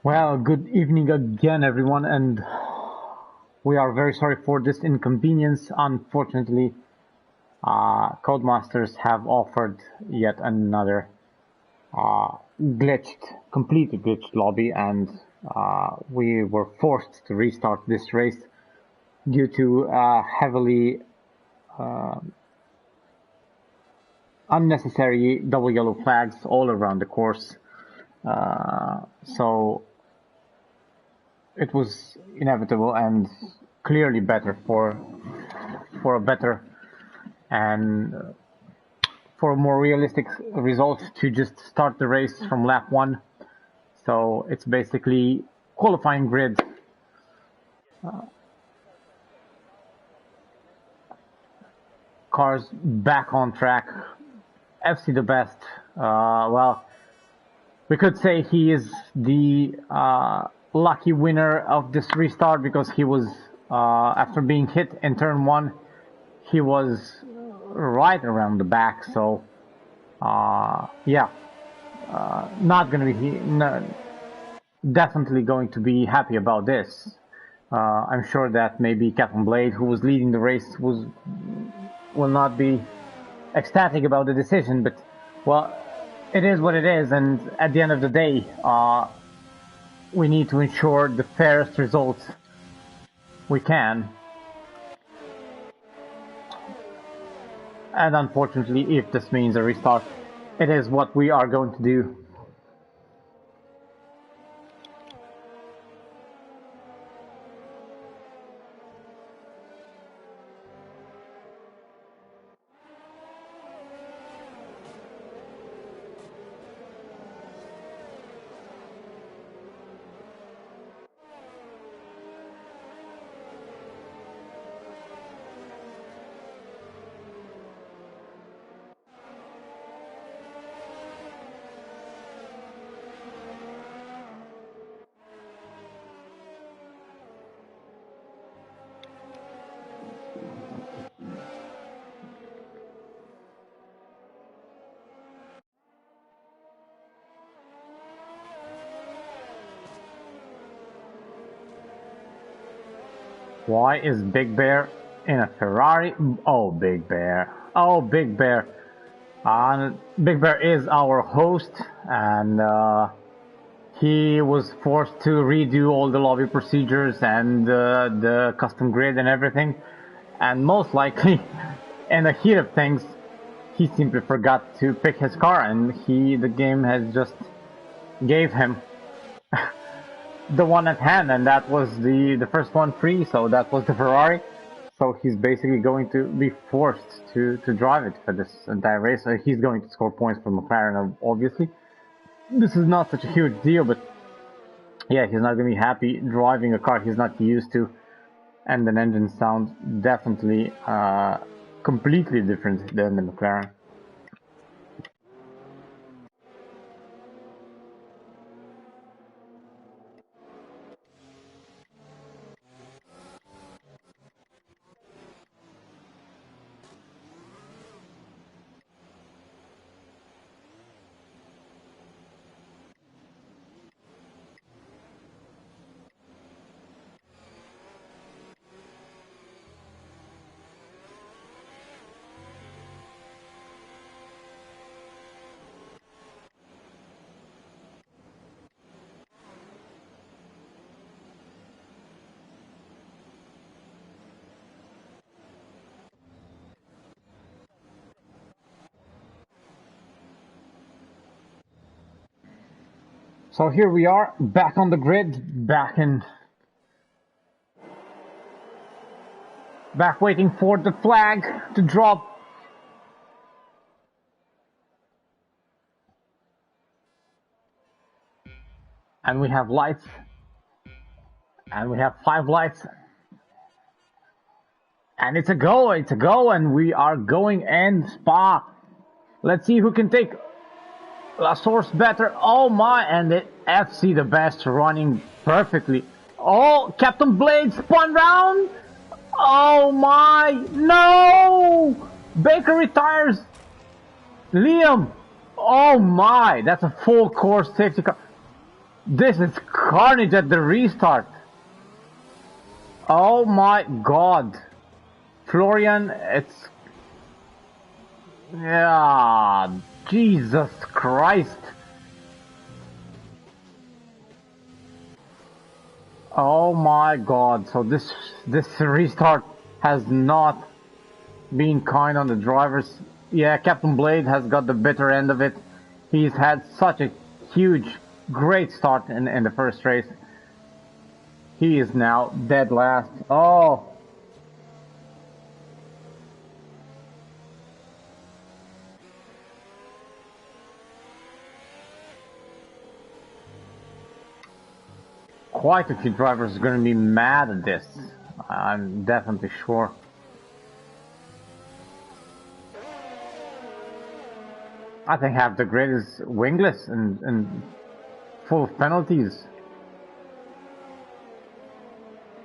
Well, good evening again, everyone, and we are very sorry for this inconvenience. Unfortunately, Codemasters have offered yet another completely glitched lobby, and we were forced to restart this race due to heavily unnecessary double yellow flags all around the course. So it was inevitable and clearly better for a better and for a more realistic result to just start the race from lap 1. So it's basically qualifying grid. Cars back on track. FC the best. Well, we could say he is the lucky winner of this restart because he was, after being hit in turn 1, he was right around the back. So, yeah, not gonna be definitely going to be happy about this. I'm sure that maybe Captain Blade, who was leading the race, will not be ecstatic about the decision, but well, it is what it is, and at the end of the day, we need to ensure the fairest result we can. And unfortunately, if this means a restart, it is what we are going to do. Why is Big Bear in a Ferrari? Oh, Big Bear. Oh, Big Bear. Big Bear is our host, and he was forced to redo all the lobby procedures and the custom grid and everything. And most likely, in the heat of things, he simply forgot to pick his car, and the game has just gave him the one at hand, and that was the first one free, so that was the Ferrari. So he's basically going to be forced to drive it for this entire race. So he's going to score points for McLaren, obviously. This is not such a huge deal, but yeah, he's not going to be happy driving a car he's not used to, and an engine sounds definitely completely different than the McLaren. So here we are, back on the grid, back waiting for the flag to drop. And we have lights, and we have 5 lights. And it's a go, and we are going in Spa. Let's see who can take La Source better. Oh my, and the FC the best running perfectly. Oh, Captain Blade spun round. Oh my, no! Baker retires. Liam. Oh my, that's a full course safety car. This is carnage at the restart. Oh my god. Florian, it's... Yeah, Jesus Christ. Oh my god, so this restart has not been kind on the drivers. Yeah, Captain Blade has got the bitter end of it. He's had such a huge, great start in the first race. He is now dead last. Oh! Quite a few drivers are going to be mad at this. I'm definitely sure. I think half the grid is wingless and full of penalties.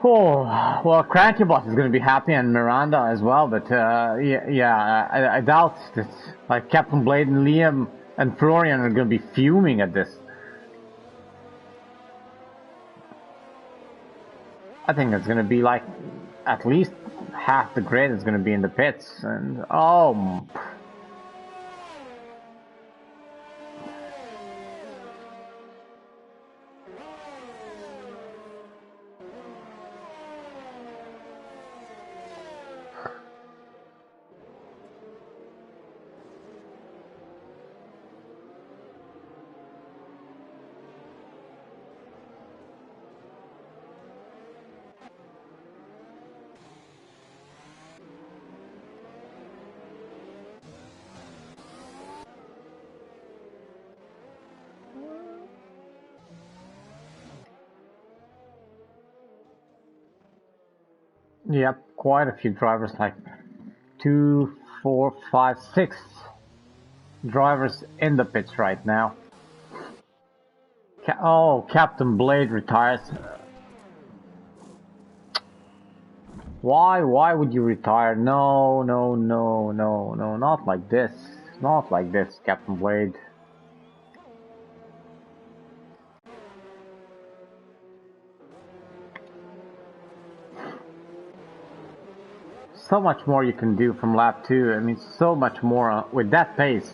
Oh, well, Cranky Boss is going to be happy and Miranda as well, but I doubt that like Captain Blade and Liam and Florian are going to be fuming at this. I think it's going to be like at least half the grid is going to be in the pits, and oh. Yep, quite a few drivers, like 2, 4, 5, 6 drivers in the pits right now. Oh, Captain Blade retires. Why would you retire? No, no, no, no, no, not like this. Not like this, Captain Blade. So much more you can do from lap 2. I mean, so much more with that pace.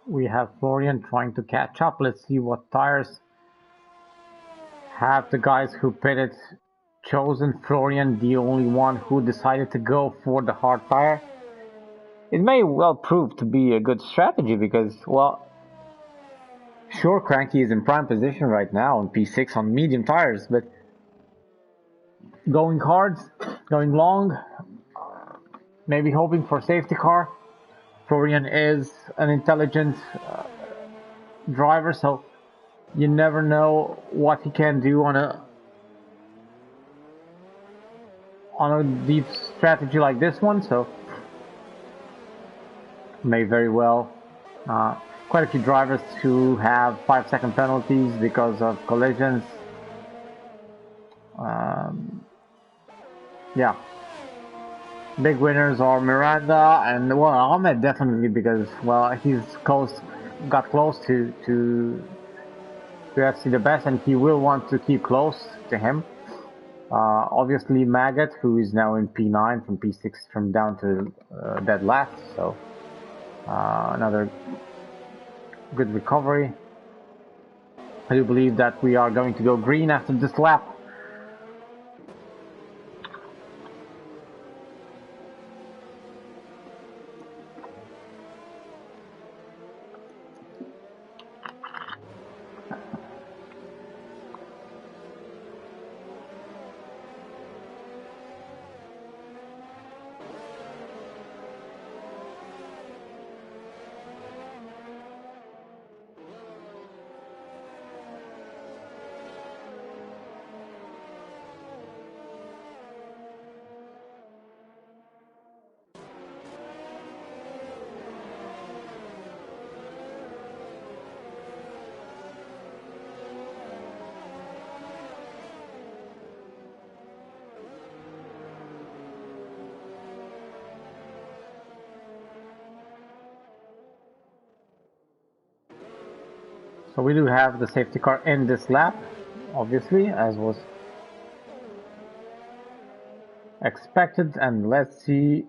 We have Florian trying to catch up. Let's see what tires have the guys who pitted chosen. Florian, the only one who decided to go for the hard tire. It may well prove to be a good strategy because, well, sure, Cranky is in prime position right now on P6 on medium tires, but going hard, going long, maybe hoping for safety car. Florian is an intelligent driver, so you never know what he can do on a deep strategy like this one. So may very well quite a few drivers who have 5-second penalties because of collisions. Yeah. Big winners are Miranda and, well, Ahmed definitely, because, well, he's got close to FC the best, and he will want to keep close to him. Obviously Maggot, who is now in P9 from P6 from down to dead last, so another good recovery. I do believe that we are going to go green after this lap. So we do have the safety car in this lap, obviously, as was expected, and let's see.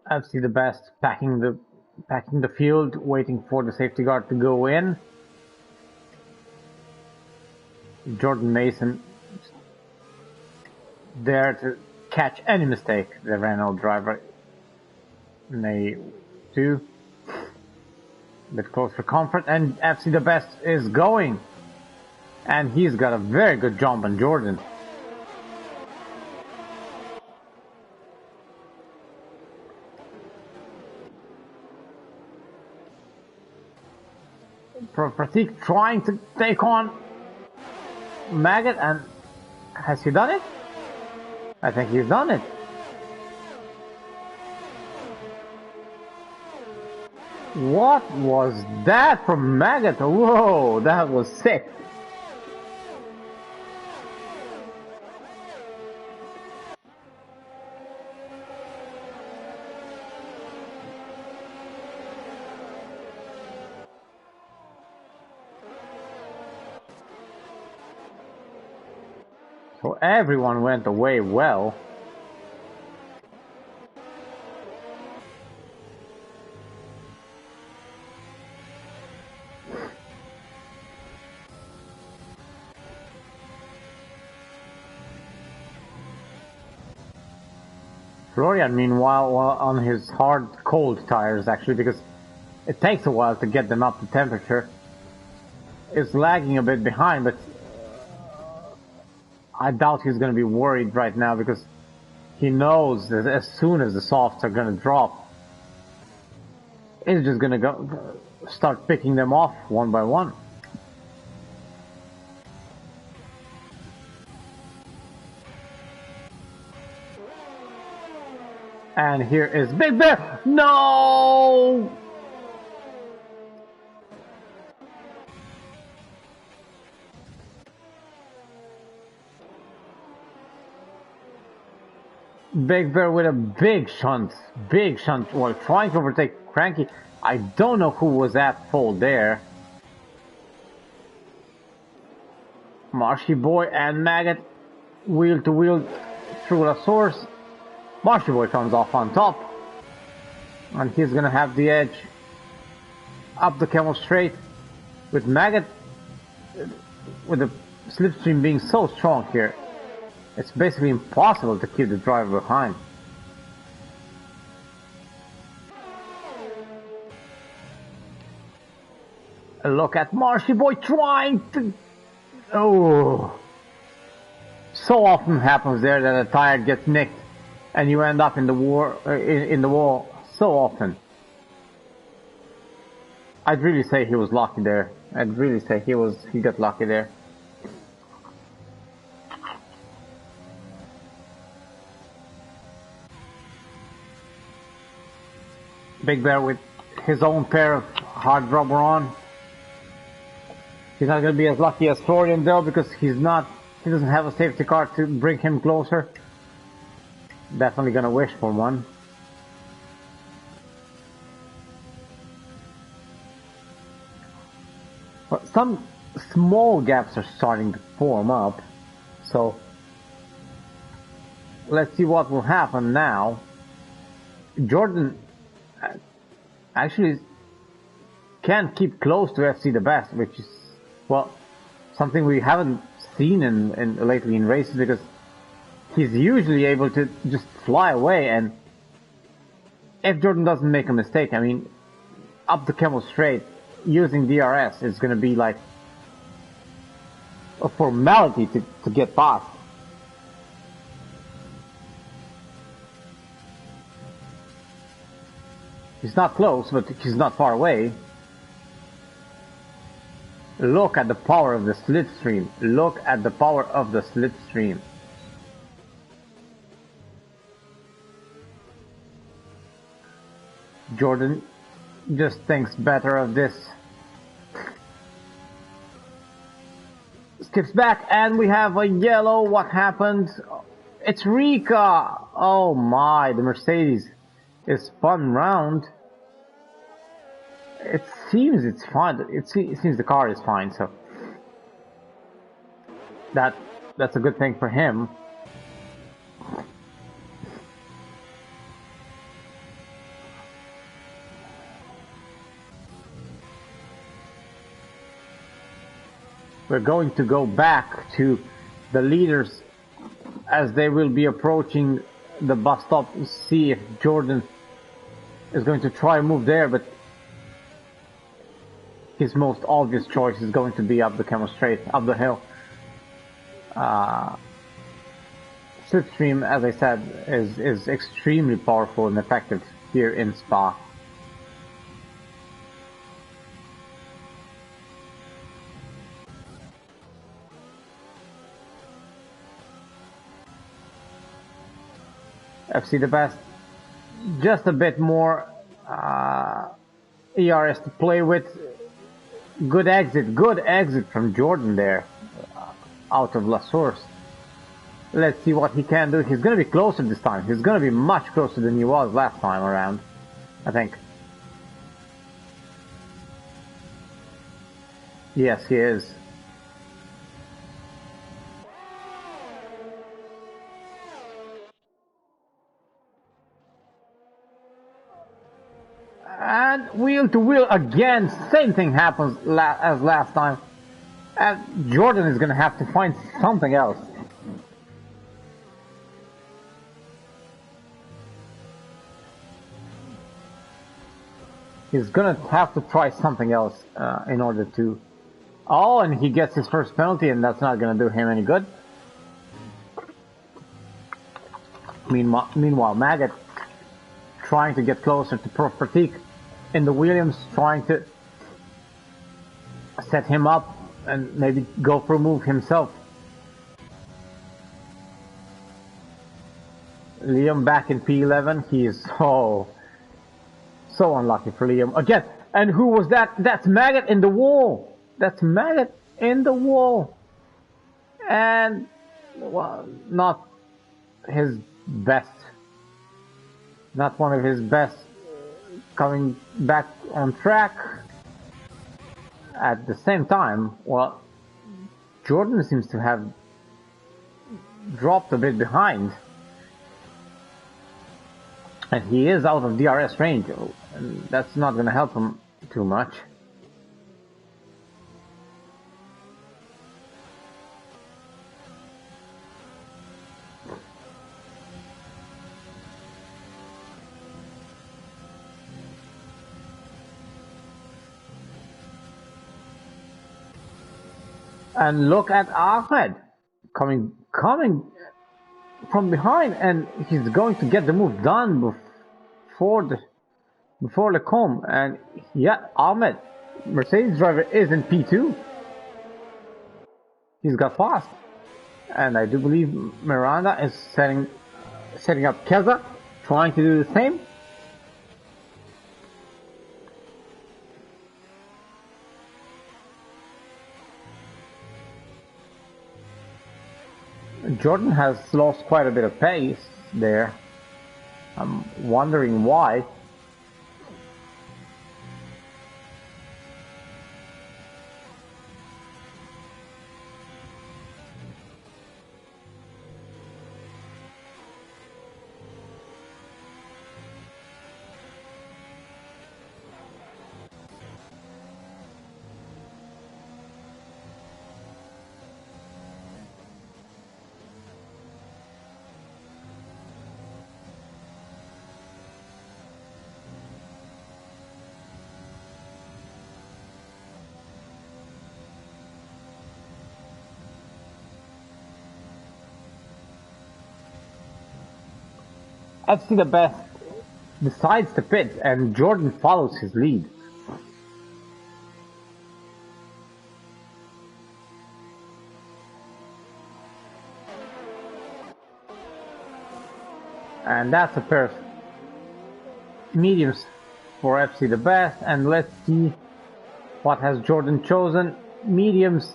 FC the best packing the field, waiting for the safety guard to go in. Jordan Mason there to catch any mistake the Renault driver may do. Bit close for comfort, and FC the best is going, and he's got a very good jump on Jordan. Pratik trying to take on Maggot, and has he done it? I think he's done it. What was that from Maggot? Whoa, that was sick. So everyone went away well. Florian, meanwhile, on his hard cold tires, actually, because it takes a while to get them up to temperature, is lagging a bit behind, but I doubt he's going to be worried right now, because he knows that as soon as the softs are going to drop, he's just going to start picking them off one by one. And here is Big Bear. No! Big Bear with a big shunt, while trying to overtake Cranky. I don't know who was at fault there. Marshy Boy and Maggot, wheel to wheel through the source. Marshy Boy comes off on top, and he's gonna have the edge up the Camel straight, with Maggot, with the slipstream being so strong here. It's basically impossible to keep the driver behind. A look at Marshy Boy trying to... Oh! So often happens there that a tire gets nicked and you end up in the wall so often. I'd really say he was lucky there. I'd really say he got lucky there. Big Bear with his own pair of hard rubber on. He's not going to be as lucky as Florian though, because he doesn't have a safety car to bring him closer. Definitely going to wish for one. But some small gaps are starting to form up, so let's see what will happen now. Jordan actually can keep close to FC the Best, which is, well, something we haven't seen lately in races, because he's usually able to just fly away, and if Jordan doesn't make a mistake, I mean, up the Camel Straight, using DRS is going to be like a formality to get past. He's not close, but he's not far away. Look at the power of the slipstream. Look at the power of the slipstream. Jordan just thinks better of this. Skips back, and we have a yellow. What happened? It's Rika. Oh my, the Mercedes is spun round. It seems it's fine. It seems the car is fine, so that's a good thing for him. We're going to go back to the leaders as they will be approaching the bus stop to see if Jordan is going to try and move there, but his most obvious choice is going to be up the Camel Straight, up the hill. Slipstream, as I said, is extremely powerful and effective here in Spa. FC the Best, just a bit more ERS to play with. Good exit from Jordan there, out of La Source. Let's see what he can do. He's going to be closer this time. He's going to be much closer than he was last time around, I think. Yes, he is. And wheel to wheel again, same thing happens as last time. And Jordan is going to have to find something else. He's going to have to try something else in order to... Oh, and he gets his first penalty, and that's not going to do him any good. Meanwhile, Maggot trying to get closer to Prof Pratik in the Williams, trying to set him up and maybe go for a move himself. Liam back in P11. He is so unlucky for Liam again. And who was that? That's Maggot in the wall. That's Maggot in the wall. And well, not his best. Not one of his best coming back on track. At the same time, well, Jordan seems to have dropped a bit behind. And he is out of DRS range, and that's not going to help him too much. And look at Ahmed coming from behind, and he's going to get the move done before Lecombe. And yeah, Ahmed Mercedes driver is in P2. He's got fast. And I do believe Miranda is setting up Keza, trying to do the same. Jordan has lost quite a bit of pace there. I'm wondering why. FC the best decides to pit, and Jordan follows his lead. And that's a pair of mediums for FC the best, and let's see what has Jordan chosen. Mediums.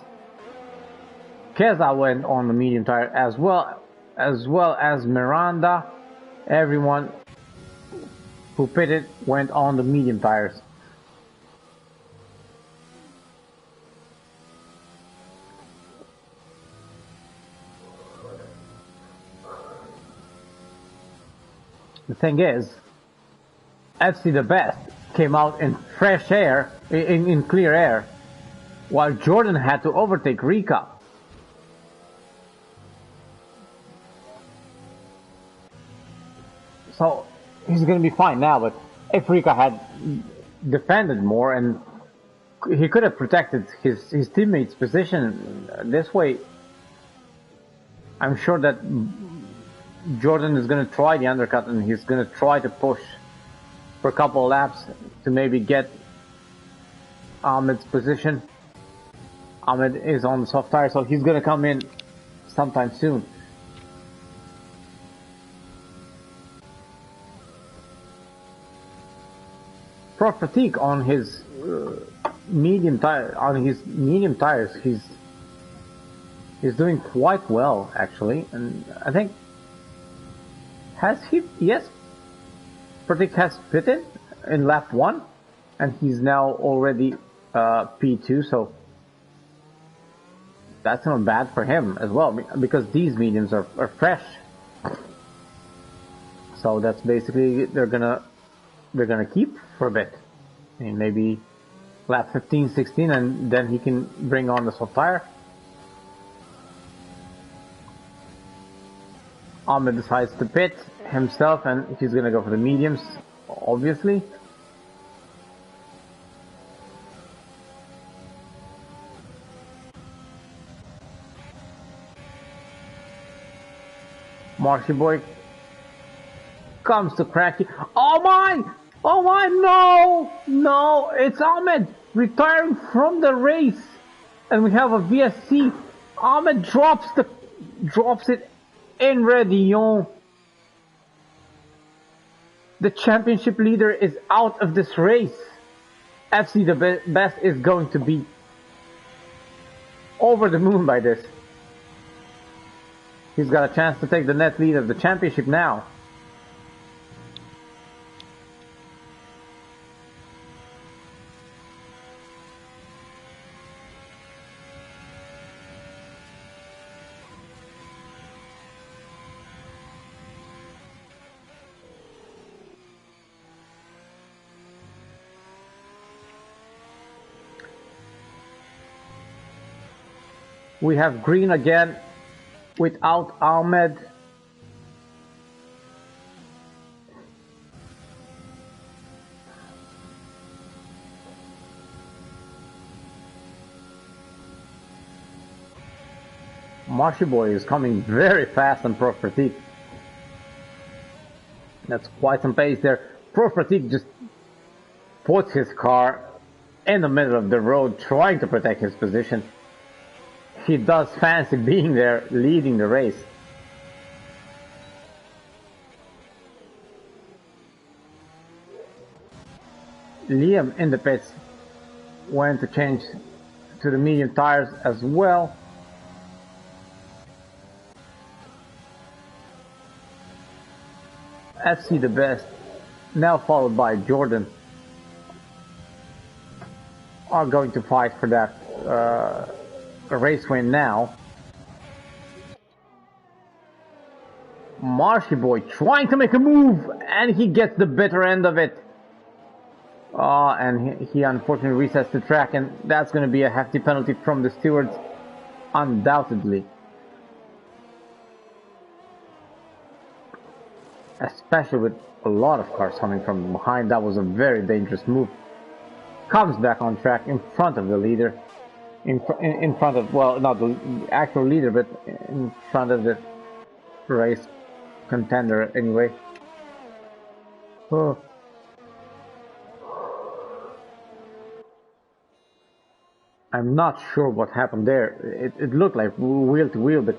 Keza went on the medium tire as well as Miranda. Everyone who pitted went on the medium tires. The thing is, FC the best came out in fresh air, in clear air, while Jordan had to overtake Rika. So he's going to be fine now, but if Rika had defended more and he could have protected his teammate's position this way, I'm sure that Jordan is going to try the undercut and he's going to try to push for a couple of laps to maybe get Ahmed's position. Ahmed is on the soft tire, so he's going to come in sometime soon. Pro fatigue on his medium tires, he's doing quite well actually, and I think yes, Pratik has pitted in lap 1 and he's now already P2, so that's not bad for him as well, because these mediums are fresh. So that's basically they're gonna keep for a bit. I mean, maybe lap 15, 16, and then he can bring on the soft tire. Ahmed decides to pit himself, and he's gonna go for the mediums, obviously. Marshy Boy comes to Cracky. Oh my, no, it's Ahmed retiring from the race, and we have a VSC. Ahmed drops it in Redillon. The championship leader is out of this race. FC the best is going to be over the moon by this. He's got a chance to take the net lead of the championship now. We have green again without Ahmed. Marshy Boy is coming very fast on Pro Pratik. That's quite some pace there. Pro Pratik just puts his car in the middle of the road trying to protect his position. He does fancy being there, leading the race. Liam in the pits went to change to the medium tires as well. FC the best, now followed by Jordan, are going to fight for that race win now. Marshy Boy trying to make a move, and he gets the bitter end of it. And he unfortunately resets the track, and that's going to be a hefty penalty from the stewards, undoubtedly. Especially with a lot of cars coming from behind, that was a very dangerous move. Comes back on track in front of the leader. In front of, well, not the actual leader, but in front of the race contender anyway. Oh. I'm not sure what happened there. It looked like wheel to wheel, but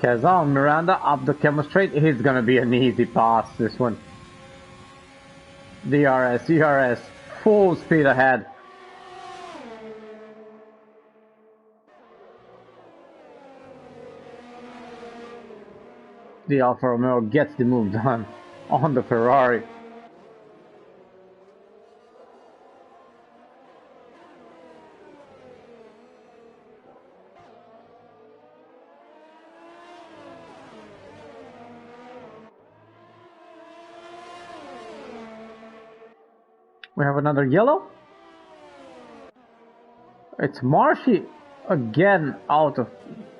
Kazan Miranda up the camera straight. It's gonna be an easy pass, this one. DRS, full speed ahead. The Alfa Romeo gets the move done on the Ferrari. We have another yellow. It's Marshy again out of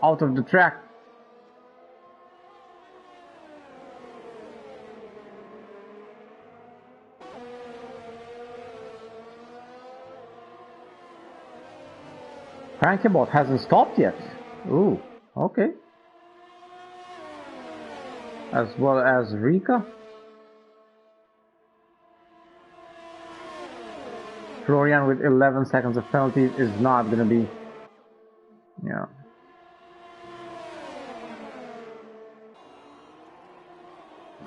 the track. Frankebot hasn't stopped yet. Ooh, okay. As well as Rika. Florian with 11 seconds of penalties is not going to be, yeah.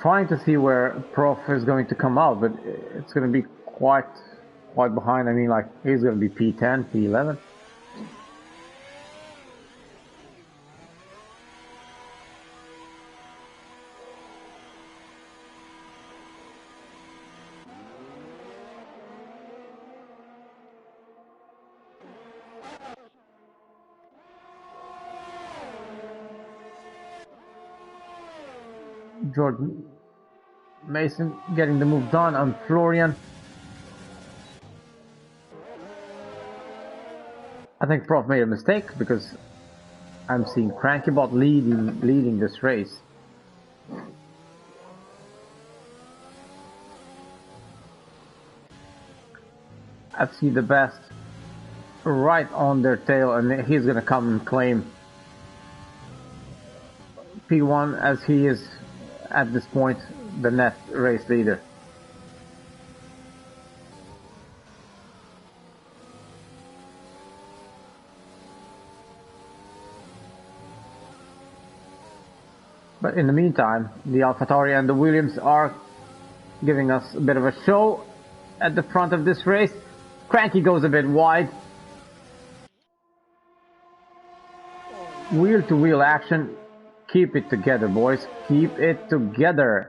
Trying to see where Prof is going to come out, but it's going to be quite behind. I mean, like, he's going to be P10, P11. Jordan Mason getting the move done on Florian. I think Prof made a mistake because I'm seeing Crankybot leading this race. I see the best right on their tail, and he's gonna come and claim P1 as he is at this point the net race leader. But in the meantime, the AlphaTauri and the Williams are giving us a bit of a show at the front of this race. Cranky goes a bit wide. Wheel to wheel action. Keep it together, boys. Keep it together.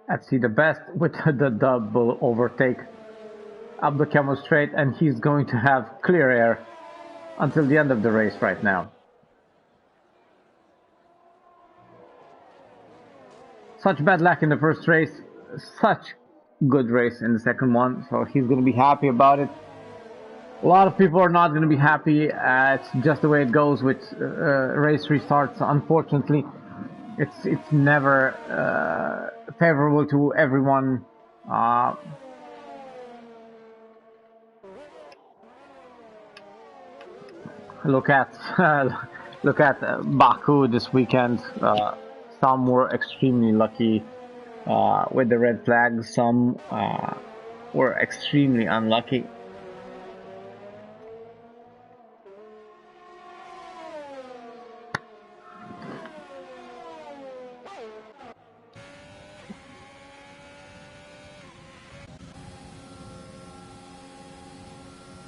Let's see the best with the double overtake up the camel straight, and he's going to have clear air until the end of the race right now. Such bad luck in the first race, such good race in the second one, so he's going to be happy about it. A lot of people are not going to be happy. It's just the way it goes with race restarts. Unfortunately, it's never favorable to everyone. Look at Baku this weekend. Some were extremely lucky with the red flag. Some were extremely unlucky.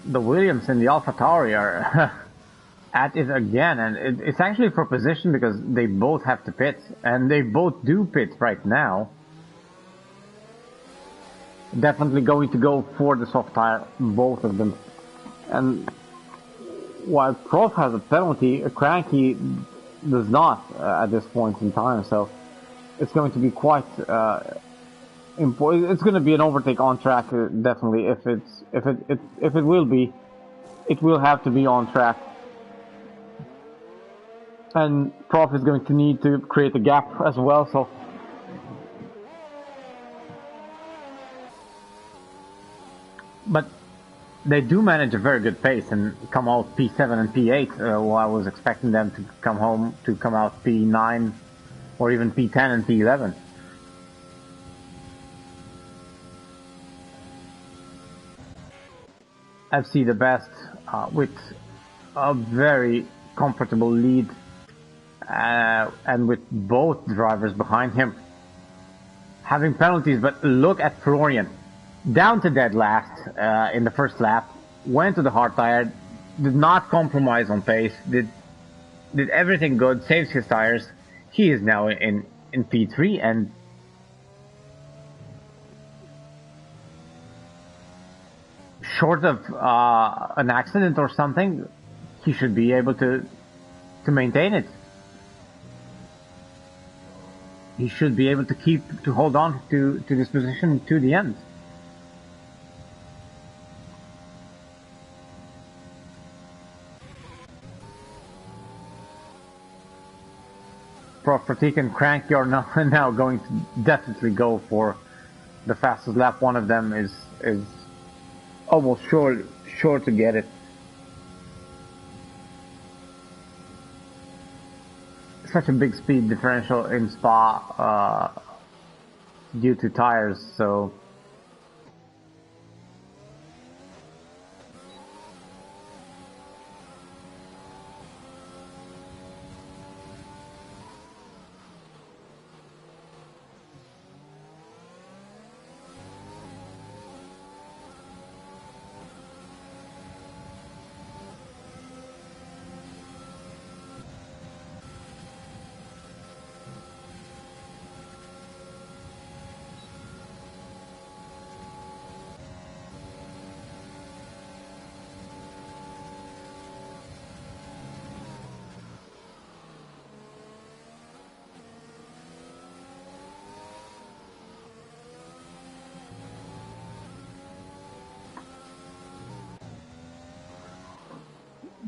The Williams and the AlphaTauri are at it again, and it's actually for position because they both have to pit, and they both do pit right now. Definitely going to go for the soft tire, both of them. And while Prof has a penalty, Cranky does not at this point in time, so it's going to be quite important. It's going to be an overtake on track, definitely. If it will be, it will have to be on track. And Prof is going to need to create a gap as well, so but they do manage a very good pace and come out P7 and P8, while I was expecting them to come out P9 or even P10 and P11. FC the best with a very comfortable lead and with both drivers behind him having penalties. But look at Florian, down to dead last in the first lap, went to the hard tire, did not compromise on pace, did everything good, saves his tires. He is now in P3, and short of an accident or something, he should be able to maintain it. He should be able to hold on to this position to the end. Prof Pratik and Cranky are now going to definitely go for the fastest lap. One of them is almost sure to get it. Such a big speed differential in Spa due to tires, so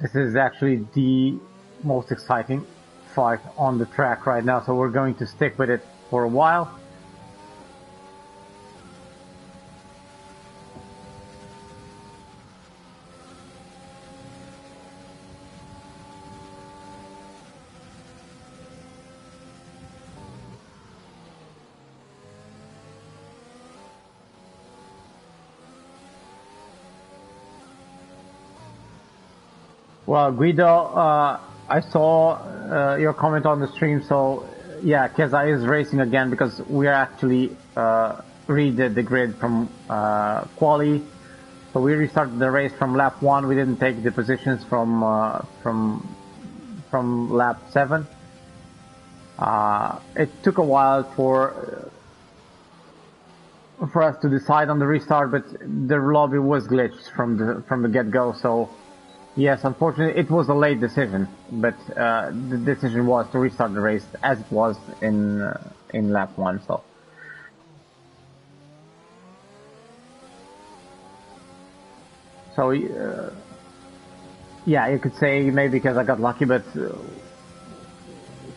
This is actually the most exciting fight on the track right now, so we're going to stick with it for a while. Well, Guido, I saw your comment on the stream, so yeah, Keza is racing again because we are actually redid the grid from quali. So we restarted the race from lap 1. We didn't take the positions from lap 7. It took a while for us to decide on the restart, but the lobby was glitched from the get-go. So yes, unfortunately, it was a late decision, but the decision was to restart the race as it was in lap 1. So yeah, you could say maybe because I got lucky, but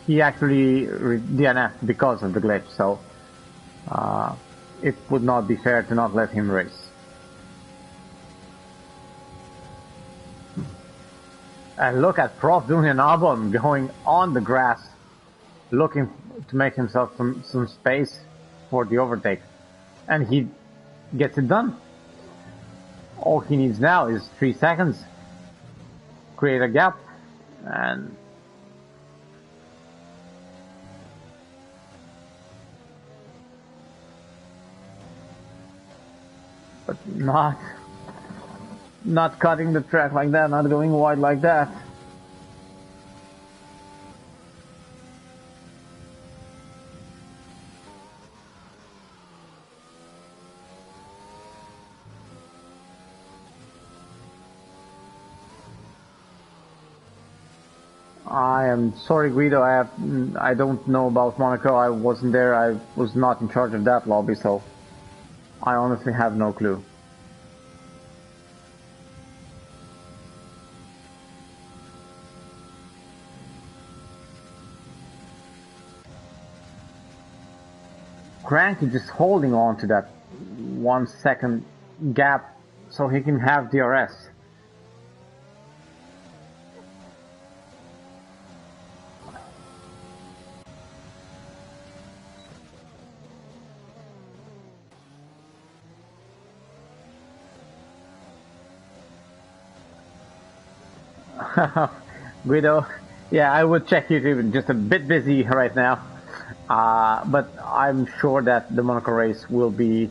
he actually DNF'd because of the glitch. So it would not be fair to not let him race. And look at Prof doing an album, going on the grass, looking to make himself some space for the overtake. And he gets it done. All he needs now is 3 seconds. Create a gap and but not cutting the track like that, not going wide like that. I am sorry, Guido. I don't know about Monaco. I wasn't there. I was not in charge of that lobby, so I honestly have no clue. Cranky just holding on to that 1 second gap so he can have DRS. Guido, yeah, I would check YouTube. Just a bit busy right now. But I'm sure that the Monaco race will be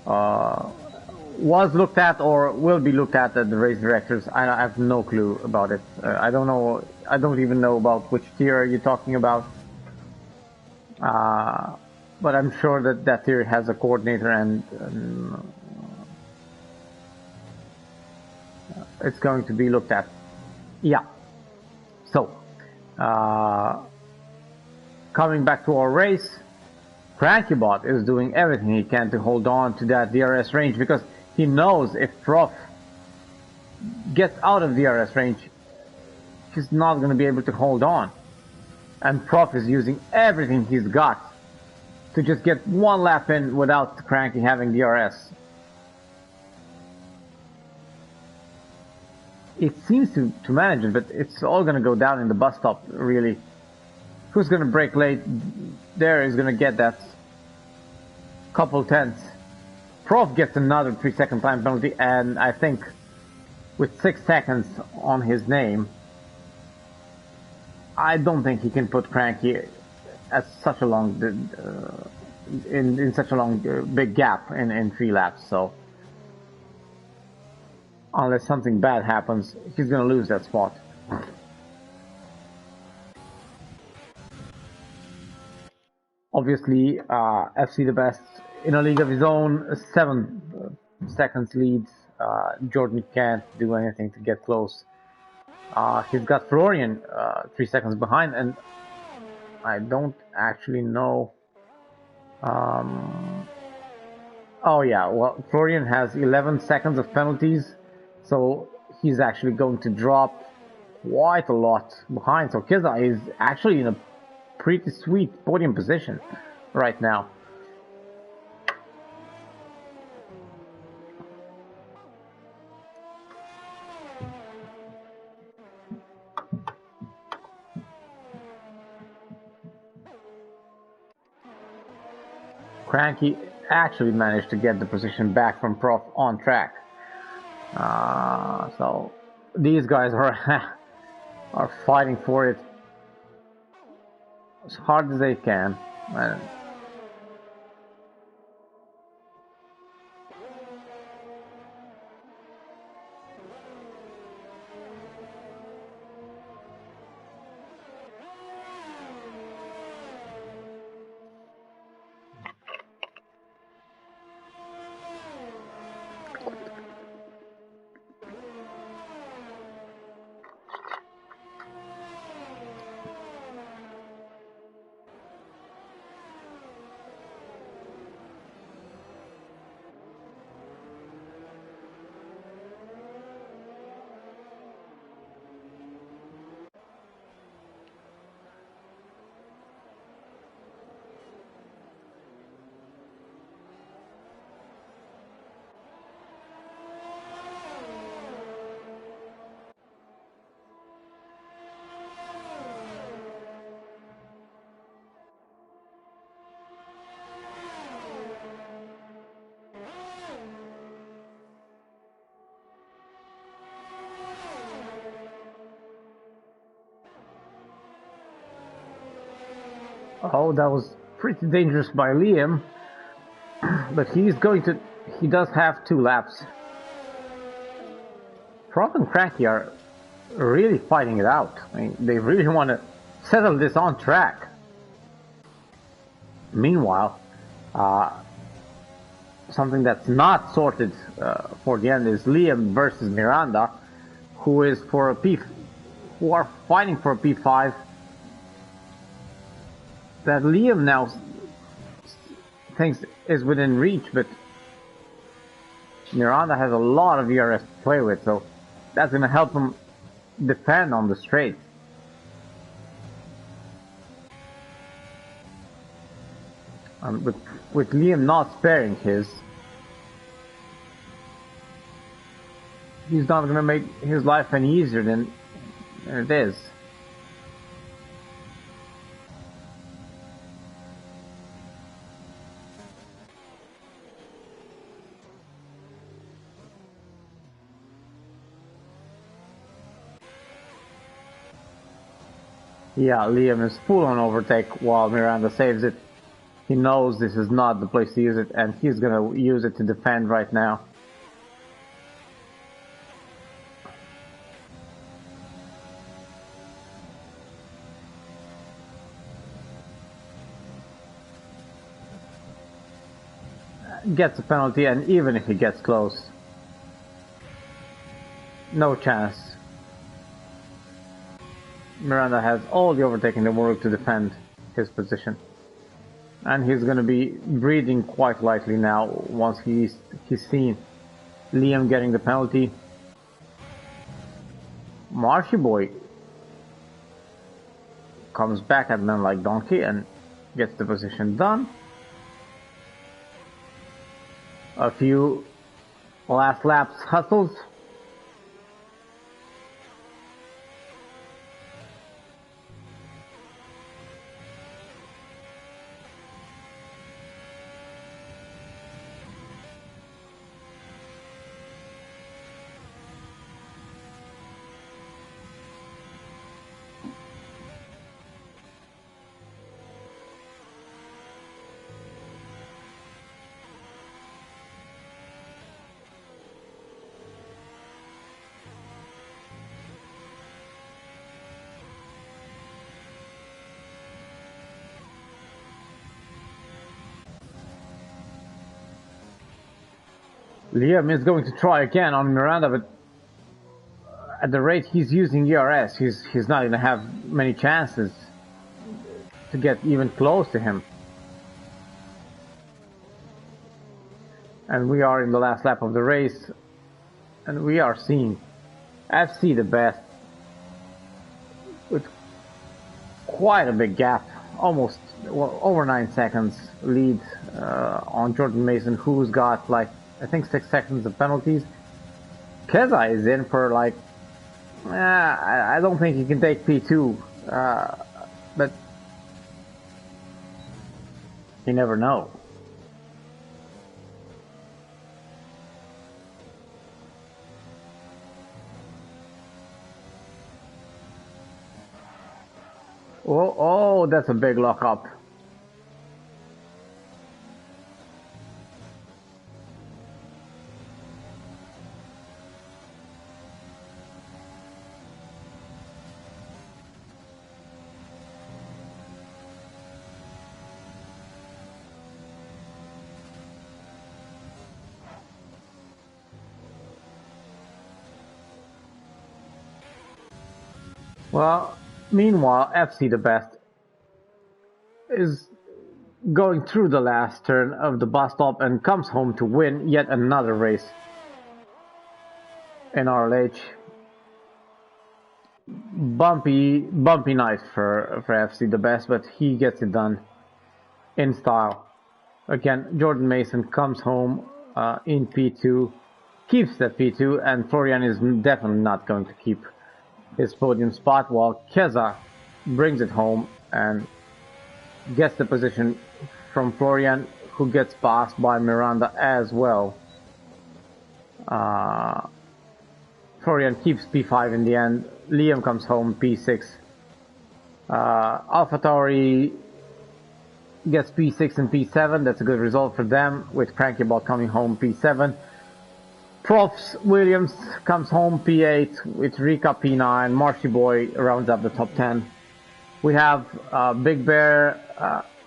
was looked at or will be looked at the race directors. I have no clue about it. I don't know. I don't even know about which tier you're talking about. But I'm sure that that tier has a coordinator and it's going to be looked at. Yeah. So, coming back to our race, CrankyBot is doing everything he can to hold on to that DRS range because he knows if Prof gets out of DRS range, he's not going to be able to hold on. And Prof is using everything he's got to just get one lap in without Cranky having DRS. It seems to manage it, but it's all going to go down in the bus stop, really. Who's going to brake late there is going to get that couple tenths. Prof gets another 3 second time penalty, and I think with 6 seconds on his name, I don't think he can put Cranky at such a long in such a long big gap in 3 laps. So unless something bad happens, he's going to lose that spot. Obviously, FC the best in a league of his own, 7 seconds lead. Jordan can't do anything to get close. He's got Florian 3 seconds behind, and I don't actually know. Oh yeah, well, Florian has 11 seconds of penalties, so he's actually going to drop quite a lot behind. So Kiza is actually in a pretty sweet podium position right now. Cranky actually managed to get the position back from Prof on track. So these guys are are fighting for it as hard as they can. And oh, that was pretty dangerous by Liam, but he does have 2 laps. Prof and Cranky are really fighting it out. I mean, they really want to settle this on track. Meanwhile, something that's not sorted for the end is Liam versus Miranda, who are fighting for a P5. That Liam now thinks is within reach, but Miranda has a lot of ERS to play with, so that's going to help him defend on the straight. With Liam not sparing his, he's not going to make his life any easier than it is. Yeah, Liam is full on overtake while Miranda saves it. He knows this is not the place to use it, and he's gonna use it to defend right now. Gets a penalty, and even if he gets close, no chance. Miranda has all the overtake in the world to defend his position. And he's going to be breathing quite lightly now once he's seen Liam getting the penalty. Marshy Boy comes back at men like Donkey and gets the position done. A few last laps hustles. Liam is going to try again on Miranda, but at the rate he's using ERS, he's not going to have many chances to get even close to him. And we are in the last lap of the race, and we are seeing FC the best with quite a big gap, almost over 9 seconds lead on Jordan Mason, who's got like I think 6 seconds of penalties. Keza is in for like I don't think he can take P2, but you never know. Oh, that's a big lockup. Well, meanwhile, FC the best is going through the last turn of the bus stop and comes home to win yet another race in RLH. Bumpy night for FC the best, but he gets it done in style. Again, Jordan Mason comes home in P2, keeps that P2, and Florian is definitely not going to keep his podium spot, while Keza brings it home and gets the position from Florian, who gets passed by Miranda as well. Florian keeps P5 in the end. Liam comes home P6. AlphaTauri gets P6 and P7. That's a good result for them, with Crankyball coming home P7. Profs Williams comes home P8 with Rika P9. Marshy Boy rounds up the top 10. We have Big Bear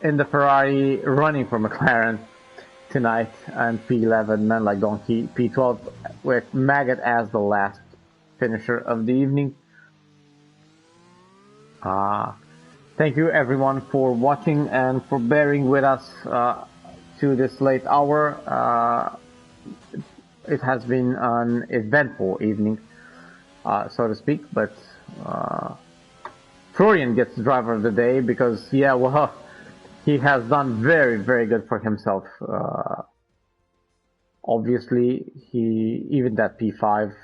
in the Ferrari running for McLaren tonight, and P11 Men Like Donkey P12 with Maggot as the last finisher of the evening. Thank you everyone for watching and for bearing with us to this late hour. It has been an eventful evening, so to speak, but Florian gets the driver of the day because, yeah, well, he has done very, very good for himself. Obviously, even that P5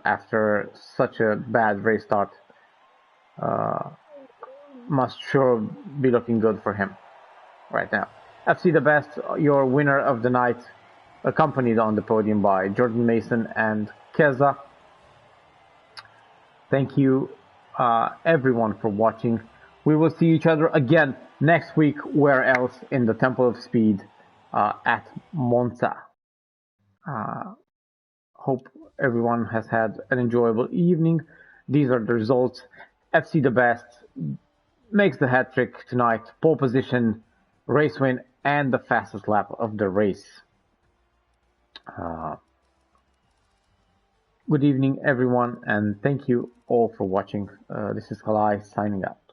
after such a bad race start must sure be looking good for him right now. FC the best, your winner of the night, accompanied on the podium by Jordan Mason and Keza. Thank you everyone for watching. We will see each other again next week, where else, in the Temple of Speed at Monza. Hope everyone has had an enjoyable evening. These are the results. FC the best makes the hat trick tonight, pole position, race win, and the fastest lap of the race. Good evening everyone, and thank you all for watching. This is Kalai signing out.